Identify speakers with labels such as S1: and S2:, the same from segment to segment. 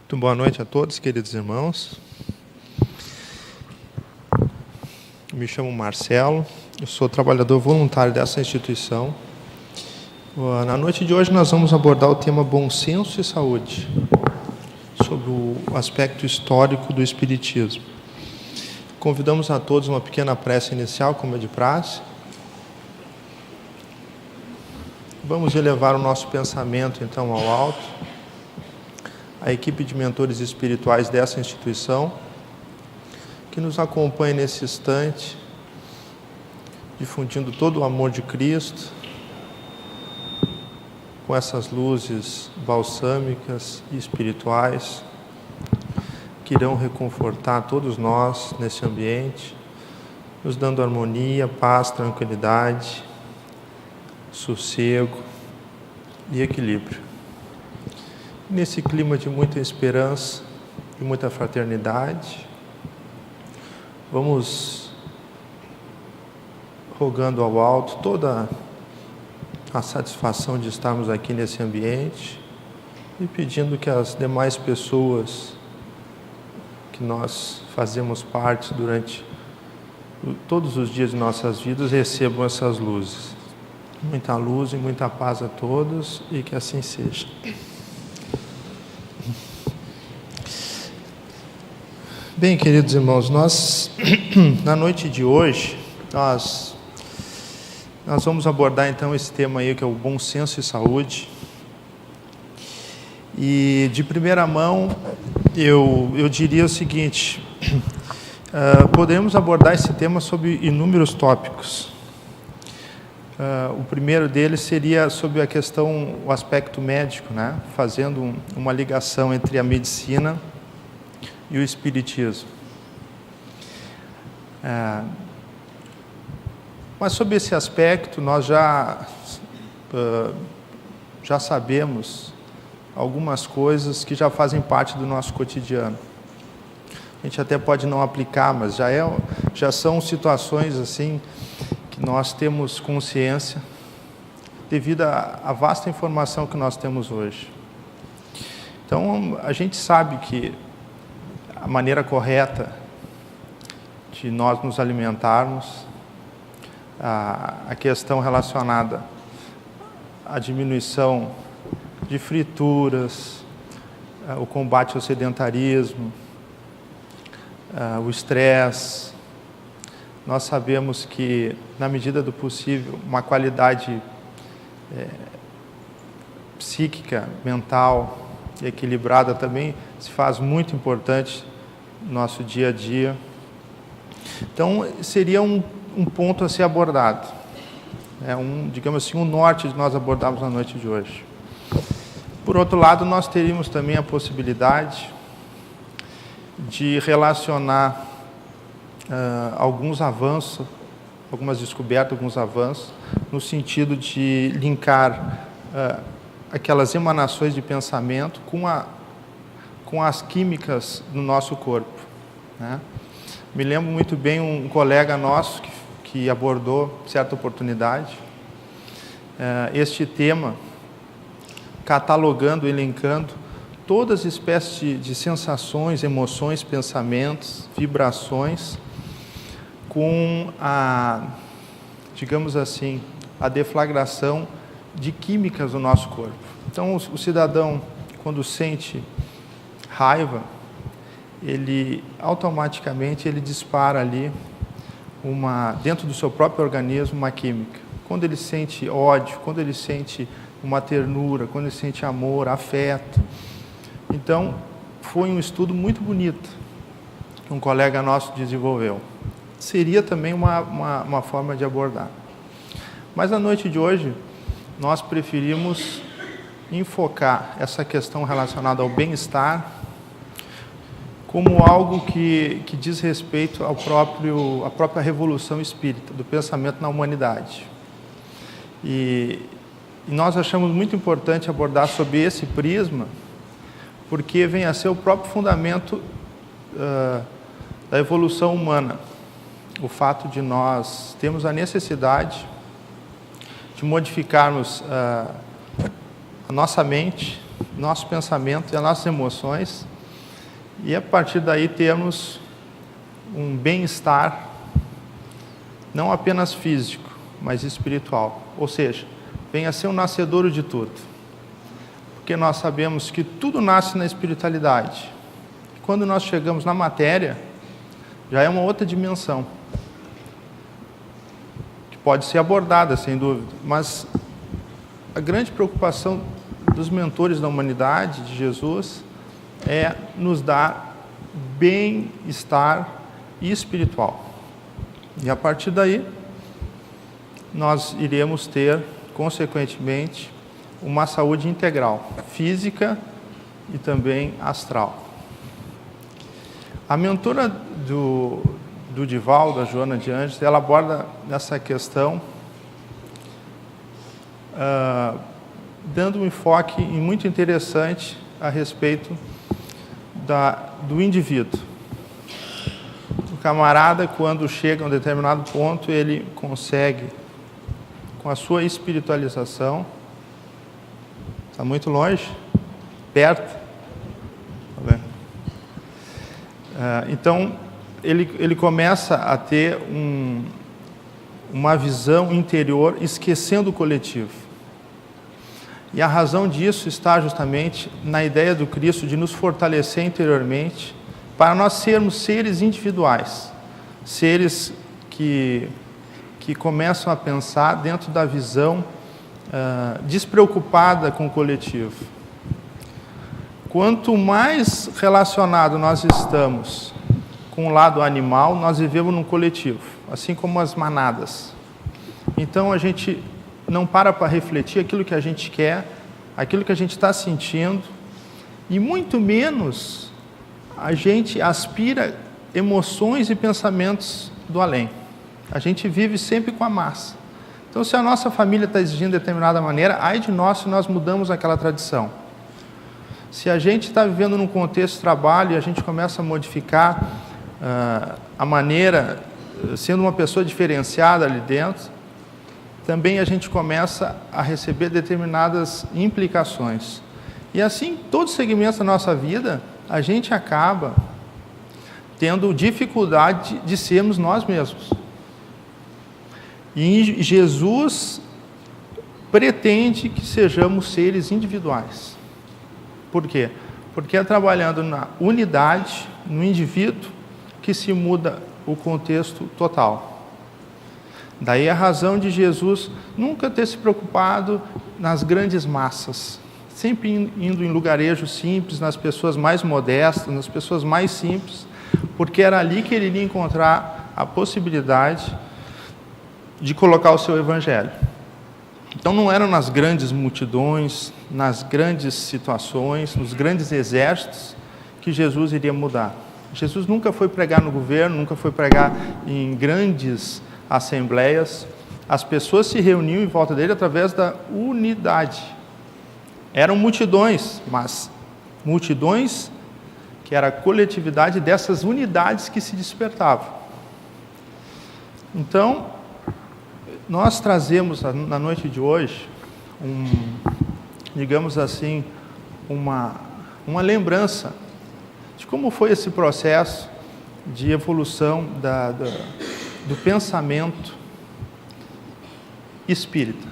S1: Muito boa noite a todos, queridos irmãos. Me chamo Marcelo, eu sou trabalhador voluntário dessa instituição. Na noite de hoje nós vamos abordar o tema Bom Senso e Saúde, sobre o aspecto histórico do Espiritismo. Convidamos a todos uma pequena prece inicial, como é de praxe. Vamos elevar o nosso pensamento, então, ao alto. A equipe de mentores espirituais dessa instituição, que nos acompanha nesse instante, difundindo todo o amor de Cristo, com essas luzes balsâmicas e espirituais, que irão reconfortar todos nós nesse ambiente, nos dando harmonia, paz, tranquilidade, sossego e equilíbrio. Nesse clima de muita esperança e muita fraternidade, vamos rogando ao alto toda a satisfação de estarmos aqui nesse ambiente e pedindo que as demais pessoas que nós fazemos parte durante todos os dias de nossas vidas recebam essas luzes. Muita luz e muita paz a todos e que assim seja. Bem, queridos irmãos, nós, na noite de hoje, nós vamos abordar então esse tema aí, que é o bom senso e saúde. E de primeira mão, eu diria o seguinte, podemos abordar esse tema sobre inúmeros tópicos. O primeiro deles seria sobre a questão, o aspecto médico, né? Fazendo uma ligação entre a medicina e o Espiritismo. Mas sobre esse aspecto, nós já sabemos algumas coisas que já fazem parte do nosso cotidiano. A gente até pode não aplicar, mas já são situações assim que nós temos consciência devido à vasta informação que nós temos hoje. Então, a gente sabe que a maneira correta de nós nos alimentarmos, a questão relacionada à diminuição de frituras, o combate ao sedentarismo, o estresse. Nós sabemos que, na medida do possível, uma qualidade psíquica, mental e equilibrada também se faz muito importante no nosso dia a dia. Então, seria um ponto a ser abordado. Digamos assim, um norte de nós abordarmos na noite de hoje. Por outro lado, nós teríamos também a possibilidade de relacionar alguns avanços, algumas descobertas, alguns avanços, no sentido de linkar aquelas emanações de pensamento com as químicas no nosso corpo, né? Me lembro muito bem um colega nosso que abordou, certa oportunidade, este tema, catalogando, elencando todas as espécies de sensações, emoções, pensamentos, vibrações, com digamos assim, a deflagração de químicas no nosso corpo. Então, o cidadão, quando sente raiva, ele automaticamente dispara ali dentro do seu próprio organismo uma química. Quando ele sente ódio, quando ele sente uma ternura, quando ele sente amor, afeto. Então, foi um estudo muito bonito que um colega nosso desenvolveu. Seria também uma forma de abordar. Mas na noite de hoje, nós preferimos enfocar essa questão relacionada ao bem-estar como algo que diz respeito à própria revolução espírita, do pensamento na humanidade. E nós achamos muito importante abordar sobre esse prisma, porque vem a ser o próprio fundamento da evolução humana. O fato de nós termos a necessidade de modificarmos a nossa mente, nosso pensamento e as nossas emoções e a partir daí temos um bem-estar, não apenas físico, mas espiritual. Ou seja, venha a ser um nascedouro de tudo. Porque nós sabemos que tudo nasce na espiritualidade. Quando nós chegamos na matéria, já é uma outra dimensão, que pode ser abordada, sem dúvida. Mas a grande preocupação dos mentores da humanidade, de Jesus, é nos dar bem-estar espiritual. E a partir daí, nós iremos ter, consequentemente, uma saúde integral, física e também astral. A mentora do Divaldo, a Joana de Anjos, ela aborda essa questão dando um enfoque muito interessante a respeito do indivíduo. O camarada, quando chega a um determinado ponto, ele consegue, com a sua espiritualização, está muito longe, perto, tá vendo? Então, ele começa a ter uma visão interior, esquecendo o coletivo. E a razão disso está justamente na ideia do Cristo de nos fortalecer interiormente para nós sermos seres individuais, seres que começam a pensar dentro da visão despreocupada com o coletivo. Quanto mais relacionado nós estamos com o lado animal, nós vivemos num coletivo, assim como as manadas. Então a gente não para refletir aquilo que a gente quer, aquilo que a gente está sentindo, e muito menos a gente aspira emoções e pensamentos do além. A gente vive sempre com a massa. Então, se a nossa família está exigindo de determinada maneira, ai de nós se nós mudamos aquela tradição. Se a gente está vivendo num contexto de trabalho e a gente começa a modificar a maneira, sendo uma pessoa diferenciada ali dentro, também a gente começa a receber determinadas implicações. E assim, todos os segmentos da nossa vida, a gente acaba tendo dificuldade de sermos nós mesmos. E Jesus pretende que sejamos seres individuais. Por quê? Porque é trabalhando na unidade, no indivíduo, que se muda o contexto total. Daí a razão de Jesus nunca ter se preocupado nas grandes massas, sempre indo em lugarejos simples, nas pessoas mais modestas, nas pessoas mais simples, porque era ali que ele iria encontrar a possibilidade de colocar o seu evangelho. Então não eram nas grandes multidões, nas grandes situações, nos grandes exércitos que Jesus iria mudar. Jesus nunca foi pregar no governo, nunca foi pregar em grandes assembleias. As pessoas se reuniam em volta dele através da unidade. Eram multidões, mas multidões que era a coletividade dessas unidades que se despertavam. Então, nós trazemos na noite de hoje, digamos assim, uma lembrança de como foi esse processo de evolução do pensamento espírita.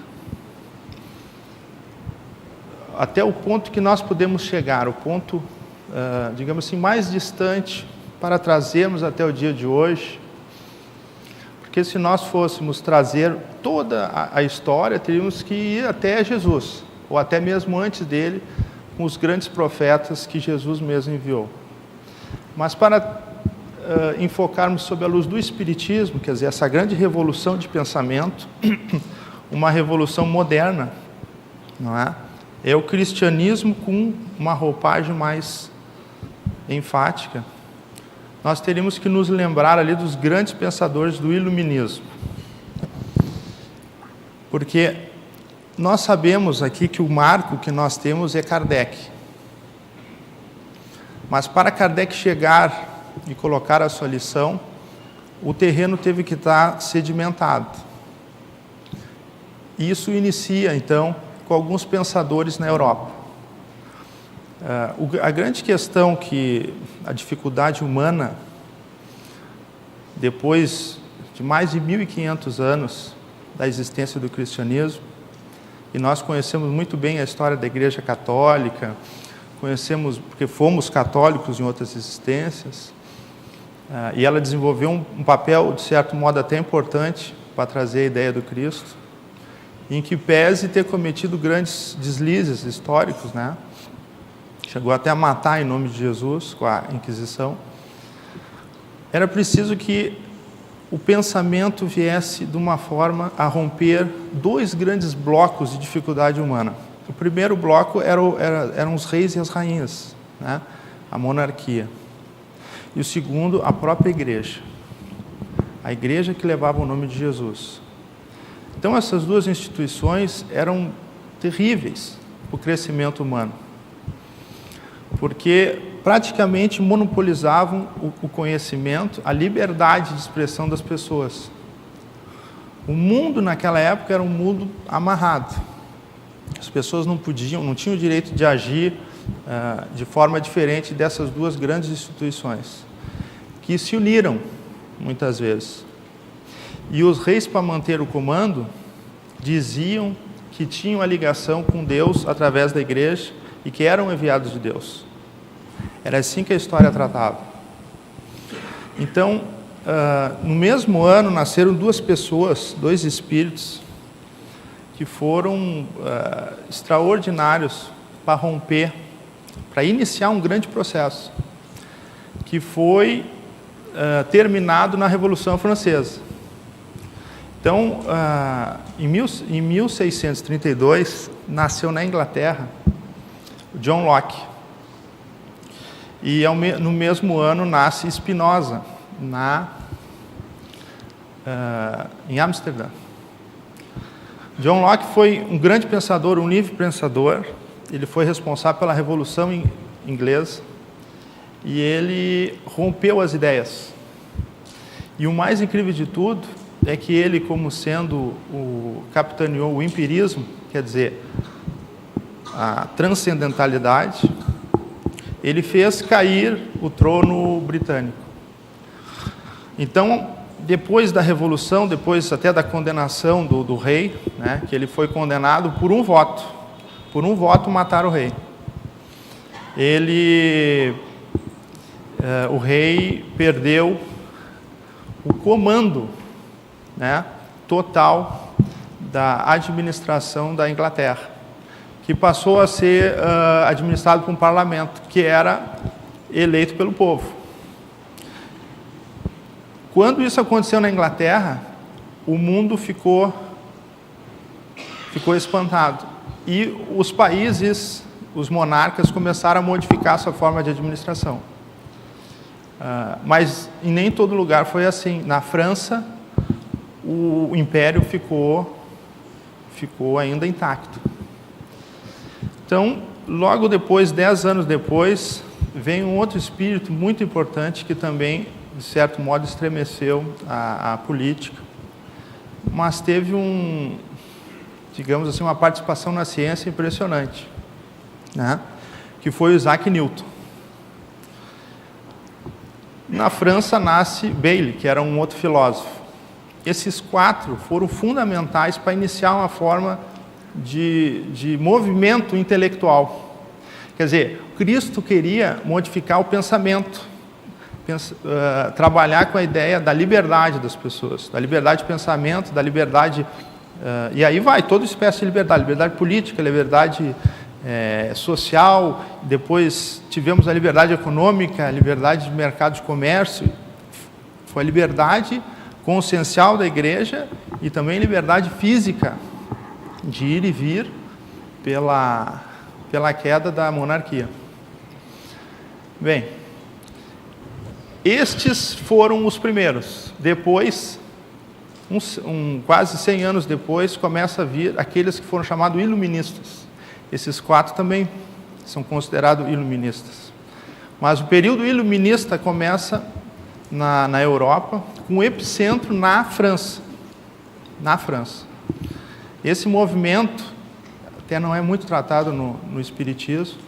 S1: Até o ponto que nós podemos chegar, o ponto, digamos assim, mais distante para trazermos até o dia de hoje. Porque se nós fôssemos trazer toda a história, teríamos que ir até Jesus, ou até mesmo antes dele, com os grandes profetas que Jesus mesmo enviou. Mas para enfocarmos sob a luz do Espiritismo, quer dizer, essa grande revolução de pensamento, uma revolução moderna, não é? É o cristianismo com uma roupagem mais enfática. Nós teríamos que nos lembrar ali dos grandes pensadores do iluminismo. Porque nós sabemos aqui que o marco que nós temos é Kardec. Mas para Kardec chegar e colocar a sua lição, o terreno teve que estar sedimentado. Isso inicia, então, com alguns pensadores na Europa. A grande questão que a dificuldade humana, depois de mais de 1.500 anos da existência do cristianismo, e nós conhecemos muito bem a história da Igreja Católica, conhecemos porque fomos católicos em outras existências, e ela desenvolveu um papel, de certo modo, até importante para trazer a ideia do Cristo, em que pese ter cometido grandes deslizes históricos, né? Chegou até a matar em nome de Jesus com a Inquisição. Era preciso que o pensamento viesse de uma forma a romper dois grandes blocos de dificuldade humana. O primeiro bloco eram os reis e as rainhas, né? A monarquia. E o segundo, a própria igreja. A igreja que levava o nome de Jesus. Então, essas duas instituições eram terríveis para o crescimento humano, porque praticamente monopolizavam o conhecimento, a liberdade de expressão das pessoas. O mundo naquela época era um mundo amarrado. As pessoas não tinham o direito de agir de forma diferente dessas duas grandes instituições, que se uniram muitas vezes. E os reis, para manter o comando, diziam que tinham a ligação com Deus através da igreja e que eram enviados de Deus. Era assim que a história tratava. Então, no mesmo ano, nasceram duas pessoas, dois espíritos, que foram extraordinários para romper, para iniciar um grande processo, que foi terminado na Revolução Francesa. Então, em 1632, nasceu na Inglaterra o John Locke. E no mesmo ano nasce Spinoza, em Amsterdã. John Locke foi um grande pensador, um livre pensador. Ele foi responsável pela Revolução Inglesa e ele rompeu as ideias. E o mais incrível de tudo é que ele, como sendo capitaneou o empirismo, quer dizer, a transcendentalidade, ele fez cair o trono britânico. Então, depois da Revolução, depois até da condenação do rei, né, que ele foi condenado por um voto. Por um voto mataram o rei. O rei perdeu o comando, né, total da administração da Inglaterra, que passou a ser administrado por um parlamento que era eleito pelo povo. Quando isso aconteceu na Inglaterra, o mundo ficou espantado. E os países, os monarcas, começaram a modificar a sua forma de administração. Mas em nem todo lugar foi assim. Na França, o império ficou ainda intacto. Então, logo depois, 10 anos depois, vem um outro espírito muito importante que também, de certo modo, estremeceu a política, mas teve digamos assim, uma participação na ciência impressionante, né? Que foi o Isaac Newton. Na França nasce Bailey, que era um outro filósofo. Esses quatro foram fundamentais para iniciar uma forma de movimento intelectual. Quer dizer, Cristo queria modificar o pensamento, trabalhar com a ideia da liberdade das pessoas, da liberdade de pensamento, da liberdade... e aí vai toda espécie de liberdade política, liberdade social, depois tivemos a liberdade econômica, a liberdade de mercado de comércio, foi a liberdade consciencial da igreja e também liberdade física, de ir e vir pela queda da monarquia. Bem, estes foram os primeiros. Depois, quase 100 anos depois, começa a vir aqueles que foram chamados iluministas. Esses quatro também são considerados iluministas. Mas o período iluminista começa na Europa, com o epicentro na França. Na França. Esse movimento até não é muito tratado no Espiritismo,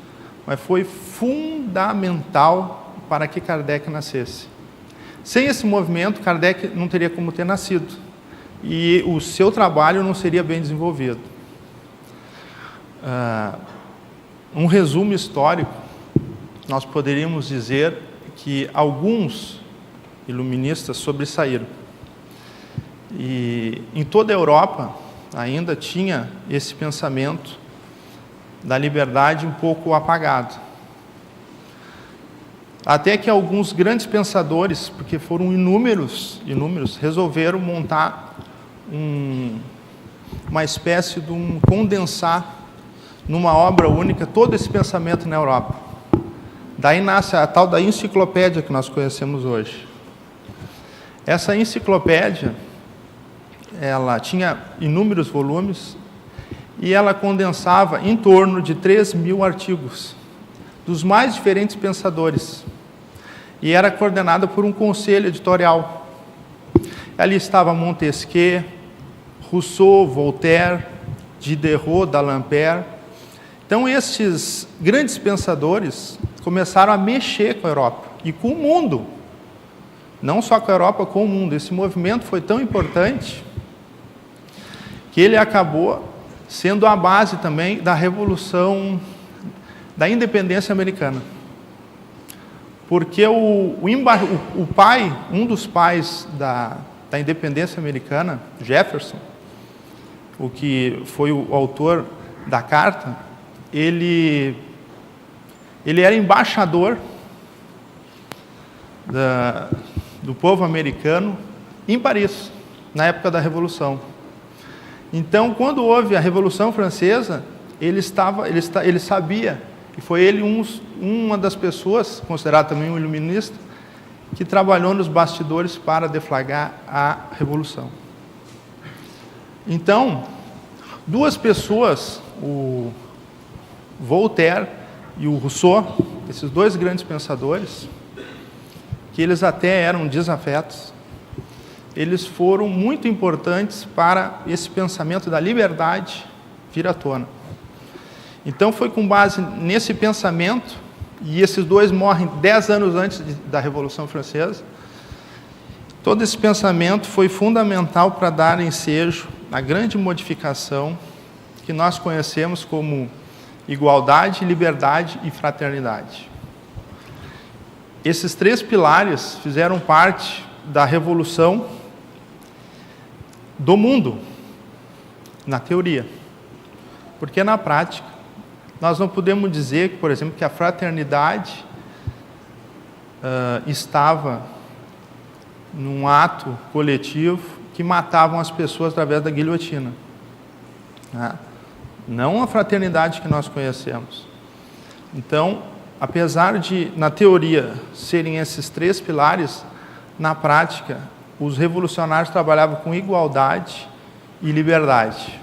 S1: mas foi fundamental para que Kardec nascesse. Sem esse movimento, Kardec não teria como ter nascido, e o seu trabalho não seria bem desenvolvido. Um resumo histórico, nós poderíamos dizer que alguns iluministas sobressaíram. E em toda a Europa ainda tinha esse pensamento da liberdade um pouco apagado. Até que alguns grandes pensadores, porque foram inúmeros, resolveram montar uma espécie de condensar numa obra única todo esse pensamento na Europa. Daí nasce a tal da enciclopédia que nós conhecemos hoje. Essa enciclopédia, ela tinha inúmeros volumes e ela condensava em torno de 3.000 artigos dos mais diferentes pensadores, e era coordenada por um conselho editorial. Ali estava Montesquieu, Rousseau, Voltaire, Diderot, D'Alembert. Então, esses grandes pensadores começaram a mexer com a Europa e com o mundo. Não só com a Europa, com o mundo. Esse movimento foi tão importante que ele acabou sendo a base também da Revolução da Independência Americana. Porque um dos pais da Independência Americana, Jefferson, o que foi o autor da carta, ele era embaixador do povo americano em Paris, na época da Revolução. Então, quando houve a Revolução Francesa, ele sabia, e foi ele uma das pessoas, considerado também um iluminista, que trabalhou nos bastidores para deflagrar a Revolução. Então, duas pessoas, o Voltaire e o Rousseau, esses dois grandes pensadores, que eles até eram desafetos, eles foram muito importantes para esse pensamento da liberdade vir à tona. Então, foi com base nesse pensamento, e esses dois morrem 10 anos antes da Revolução Francesa, todo esse pensamento foi fundamental para dar ensejo à grande modificação que nós conhecemos como igualdade, liberdade e fraternidade. Esses 3 pilares fizeram parte da revolução do mundo, na teoria. Porque na prática, nós não podemos dizer, por exemplo, que a fraternidade estava num ato coletivo que matavam as pessoas através da guilhotina. Não a fraternidade que nós conhecemos. Então, apesar de, na teoria, serem esses 3 pilares, na prática, os revolucionários trabalhavam com igualdade e liberdade.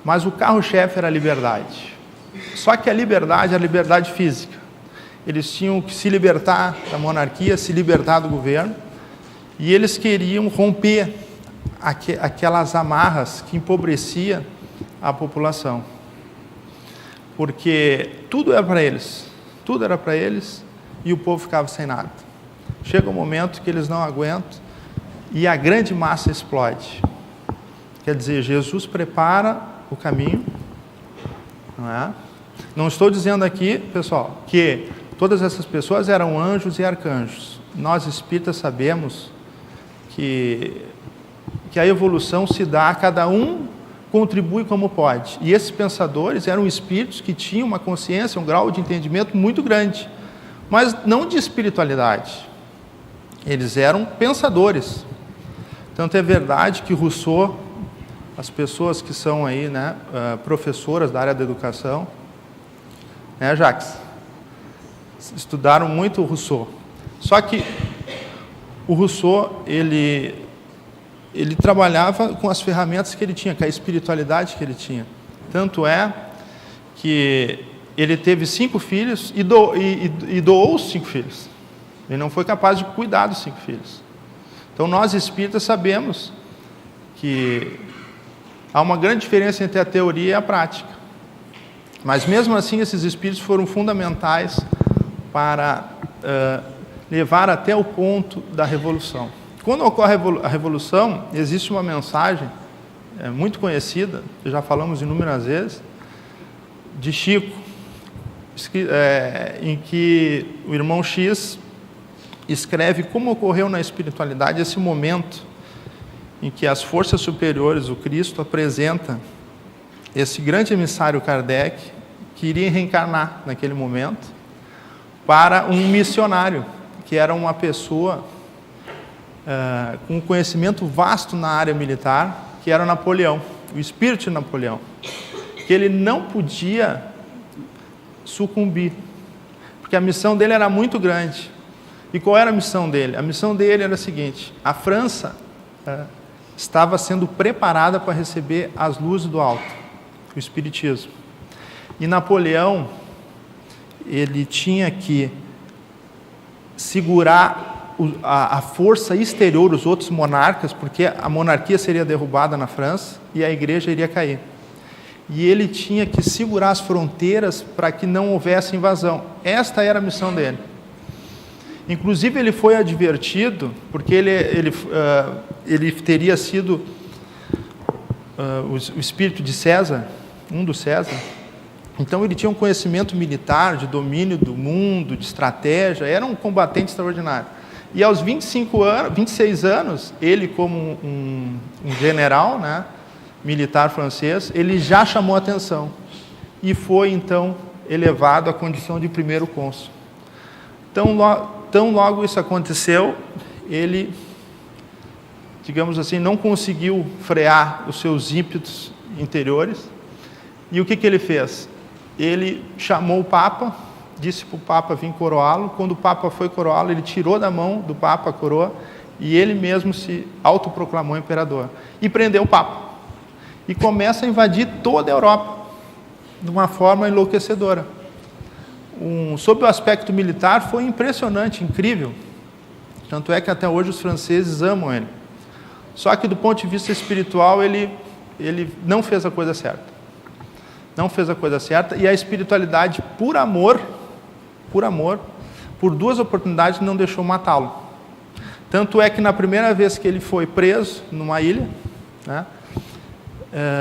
S1: Mas o carro-chefe era a liberdade. Só que a liberdade era a liberdade física. Eles tinham que se libertar da monarquia, se libertar do governo, e eles queriam romper aquelas amarras que empobreciam a população. Porque tudo era para eles, e o povo ficava sem nada. Chega um momento que eles não aguentam e a grande massa explode. Quer dizer, Jesus prepara o caminho, não é? Não estou dizendo aqui, pessoal, que todas essas pessoas eram anjos e arcanjos. Nós espíritas sabemos que a evolução se dá, cada um contribui como pode. E esses pensadores eram espíritos que tinham uma consciência, um grau de entendimento muito grande, mas não de espiritualidade. Eles eram pensadores. Tanto é verdade que Rousseau, as pessoas que são aí, professoras da área da educação, Jacques? Estudaram muito o Rousseau. Só que o Rousseau, ele trabalhava com as ferramentas que ele tinha, com a espiritualidade que ele tinha. Tanto é que ele teve 5 filhos e doou os 5 filhos. Ele não foi capaz de cuidar dos 5 filhos. Então, nós espíritas sabemos que há uma grande diferença entre a teoria e a prática. Mas mesmo assim, esses espíritos foram fundamentais para levar até o ponto da revolução. Quando ocorre a revolução, existe uma mensagem muito conhecida, já falamos inúmeras vezes, de Chico, em que o irmão X escreve como ocorreu na espiritualidade esse momento em que as forças superiores, o Cristo, apresenta esse grande emissário Kardec, que iria reencarnar naquele momento, para um missionário, que era uma pessoa com um conhecimento vasto na área militar, que era Napoleão, o espírito de Napoleão, que ele não podia sucumbir, porque a missão dele era muito grande. E qual era a missão dele? A missão dele era a seguinte: a França estava sendo preparada para receber as luzes do alto, o espiritismo. E Napoleão, ele tinha que segurar a força exterior, os outros monarcas, porque a monarquia seria derrubada na França e a igreja iria cair. E ele tinha que segurar as fronteiras para que não houvesse invasão. Esta era a missão dele. Inclusive, ele foi advertido, porque ele teria sido o espírito de César, um dos César. Então, ele tinha um conhecimento militar, de domínio do mundo, de estratégia, era um combatente extraordinário. E aos 26 anos, ele como um general, né, militar francês, ele já chamou a atenção e foi, então, elevado à condição de primeiro cônsul. Tão logo isso aconteceu, ele, digamos assim, não conseguiu frear os seus ímpetos interiores. E o que ele fez? Ele chamou o Papa, disse para o Papa vir coroá-lo. Quando o Papa foi coroá-lo, ele tirou da mão do Papa a coroa e ele mesmo se autoproclamou imperador. E prendeu o Papa. E começa a invadir toda a Europa, de uma forma enlouquecedora. Sob o aspecto militar, foi impressionante, incrível. Tanto é que até hoje os franceses amam ele. Só que do ponto de vista espiritual, ele não fez a coisa certa. Não fez a coisa certa, e a espiritualidade, por amor, por duas oportunidades, não deixou matá-lo. Tanto é que na primeira vez que ele foi preso numa ilha, né,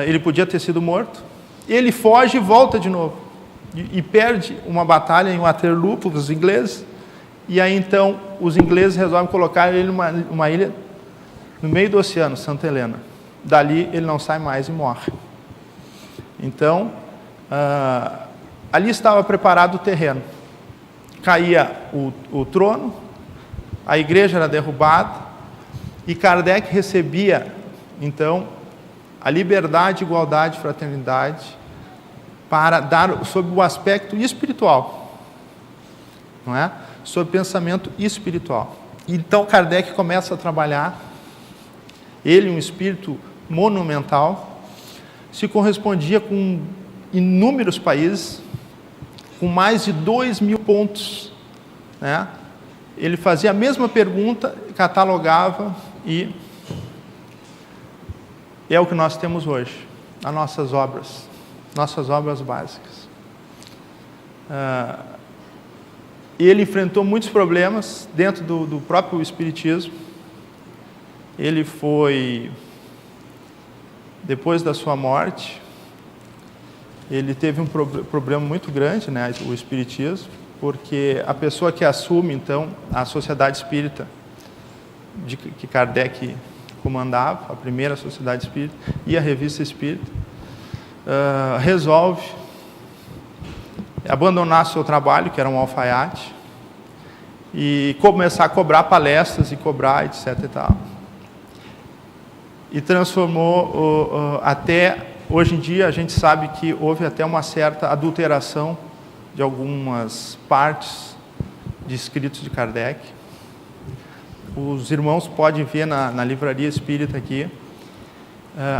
S1: ele podia ter sido morto, ele foge e volta de novo, e perde uma batalha em Waterloo para os ingleses, e aí então os ingleses resolvem colocar ele numa ilha no meio do oceano, Santa Helena. Dali ele não sai mais e morre. Então, ali estava preparado o terreno. Caía o trono, a igreja era derrubada, e Kardec recebia, então, a liberdade, igualdade, fraternidade, para dar sob o aspecto espiritual, não é? Sob pensamento espiritual. Então, Kardec começa a trabalhar, ele, um espírito monumental, se correspondia com inúmeros países, com mais de 2.000 pontos, né? Ele fazia a mesma pergunta, catalogava, e é o que nós temos hoje, as nossas obras básicas. Ele enfrentou muitos problemas dentro do próprio espiritismo. Ele foi, depois da sua morte, ele teve um problema muito grande, né, o espiritismo, porque a pessoa que assume, então, a Sociedade Espírita, que Kardec comandava, a primeira Sociedade Espírita, e a Revista Espírita, resolve abandonar seu trabalho, que era um alfaiate, e começar a cobrar palestras, e cobrar, etc. e tal. E transformou até... Hoje em dia, a gente sabe que houve até uma certa adulteração de algumas partes de escritos de Kardec. Os irmãos podem ver na livraria espírita aqui,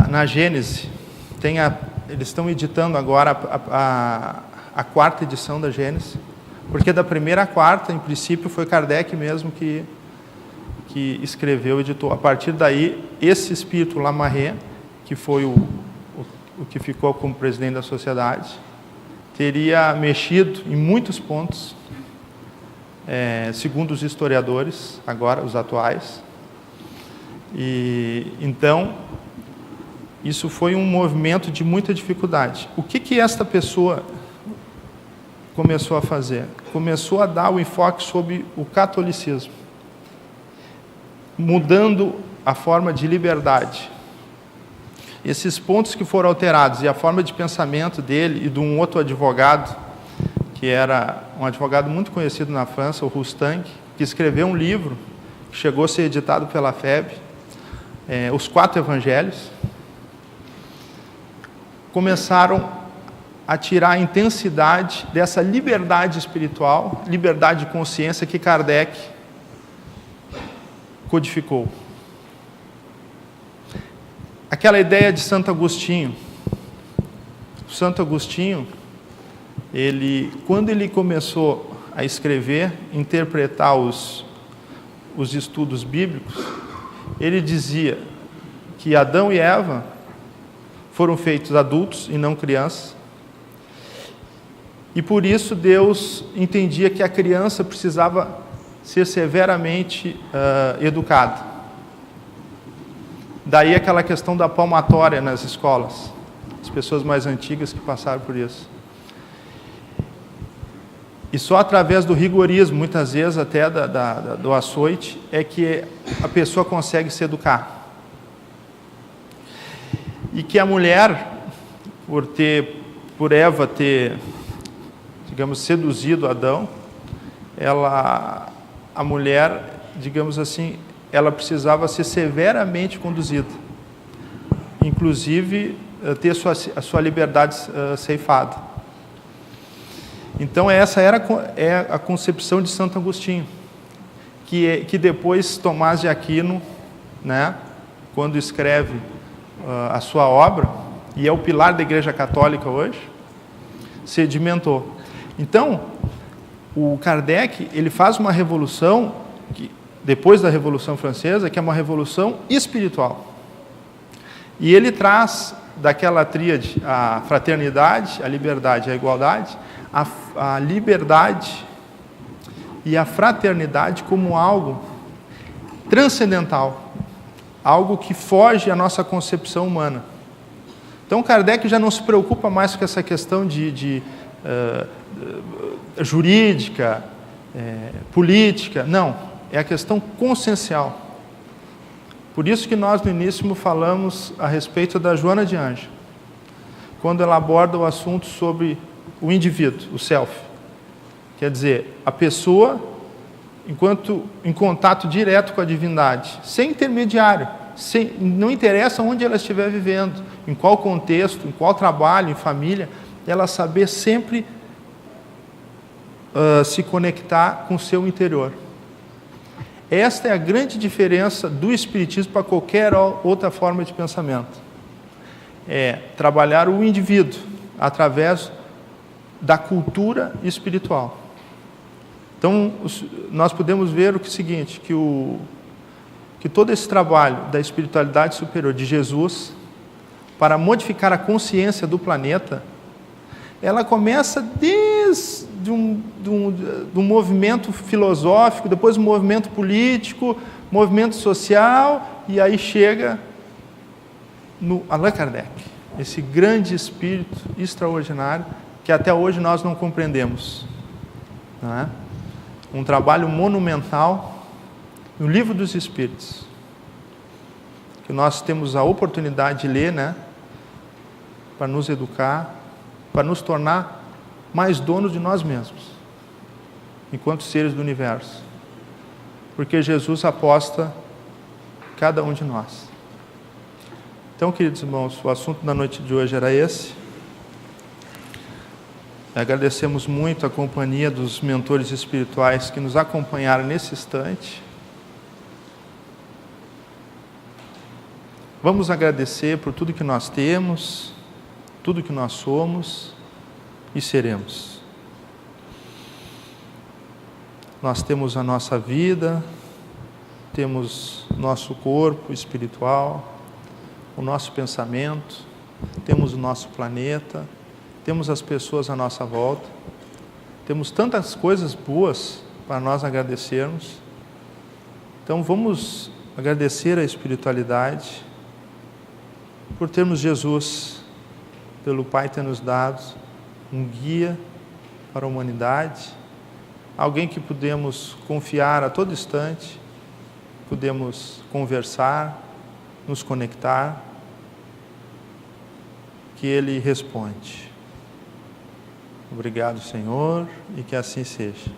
S1: na Gênese, eles estão editando agora a quarta edição da Gênese, porque da primeira à quarta, em princípio, foi Kardec mesmo que escreveu, editou. A partir daí, esse espírito Lamarré, que foi o que ficou como presidente da sociedade, teria mexido em muitos pontos, segundo os historiadores, agora os atuais. E então, isso foi um movimento de muita dificuldade. O que esta pessoa começou a fazer? Começou a dar o enfoque sobre o catolicismo, mudando a forma de liberdade. Esses pontos que foram alterados e a forma de pensamento dele e de um outro advogado, que era um advogado muito conhecido na França, o Roustang, que escreveu um livro que chegou a ser editado pela FEB, Os Quatro Evangelhos, começaram a tirar a intensidade dessa liberdade espiritual, liberdade de consciência que Kardec codificou. Aquela ideia de Santo Agostinho. Santo Agostinho, quando ele começou a escrever, interpretar os estudos bíblicos, ele dizia que Adão e Eva foram feitos adultos e não crianças, e por isso Deus entendia que a criança precisava ser severamente educada. Daí aquela questão da palmatória nas escolas, as pessoas mais antigas que passaram por isso. E só através do rigorismo, muitas vezes até do açoite, é que a pessoa consegue se educar. E que a mulher, por Eva ter, digamos, seduzido Adão, a mulher, digamos assim, ela precisava ser severamente conduzida, inclusive ter a sua liberdade ceifada. Então essa é a concepção de Santo Agostinho, que depois Tomás de Aquino, né, quando escreve a sua obra, e é o pilar da Igreja Católica hoje, sedimentou. Então, o Kardec, ele faz uma revolução, depois da Revolução Francesa, que é uma revolução espiritual. E ele traz daquela tríade a fraternidade, a liberdade e a igualdade, a liberdade e a fraternidade como algo transcendental, algo que foge à nossa concepção humana. Então, Kardec já não se preocupa mais com essa questão jurídica, política, não. É a questão consciencial. Por isso que nós, no início, falamos a respeito da Joana de Ângeles, quando ela aborda o assunto sobre o indivíduo, o self. Quer dizer, a pessoa, enquanto em contato direto com a divindade, sem intermediário, não interessa onde ela estiver vivendo, em qual contexto, em qual trabalho, em família, ela saber sempre se conectar com o seu interior. Esta é a grande diferença do Espiritismo para qualquer outra forma de pensamento. É trabalhar o indivíduo através da cultura espiritual. Então, nós podemos ver o seguinte, que todo esse trabalho da espiritualidade superior de Jesus, para modificar a consciência do planeta, ela começa desde um movimento filosófico, depois um movimento político, movimento social, e aí chega no Allan Kardec, esse grande espírito extraordinário que até hoje nós não compreendemos. Não é? Um trabalho monumental no Livro dos Espíritos, que nós temos a oportunidade de ler, né, para nos educar, para nos tornar mais donos de nós mesmos, enquanto seres do universo. Porque Jesus aposta cada um de nós. Então, queridos irmãos, o assunto da noite de hoje era esse. Agradecemos muito a companhia dos mentores espirituais que nos acompanharam nesse instante. Vamos agradecer por tudo que nós temos, tudo que nós somos e seremos. Nós temos a nossa vida, temos nosso corpo espiritual, o nosso pensamento, temos o nosso planeta, temos as pessoas à nossa volta, temos tantas coisas boas para nós agradecermos. Então vamos agradecer a espiritualidade por termos Jesus, pelo Pai ter nos dado um guia para a humanidade, alguém que podemos confiar a todo instante, podemos conversar, nos conectar, que Ele responde. Obrigado, Senhor, e que assim seja.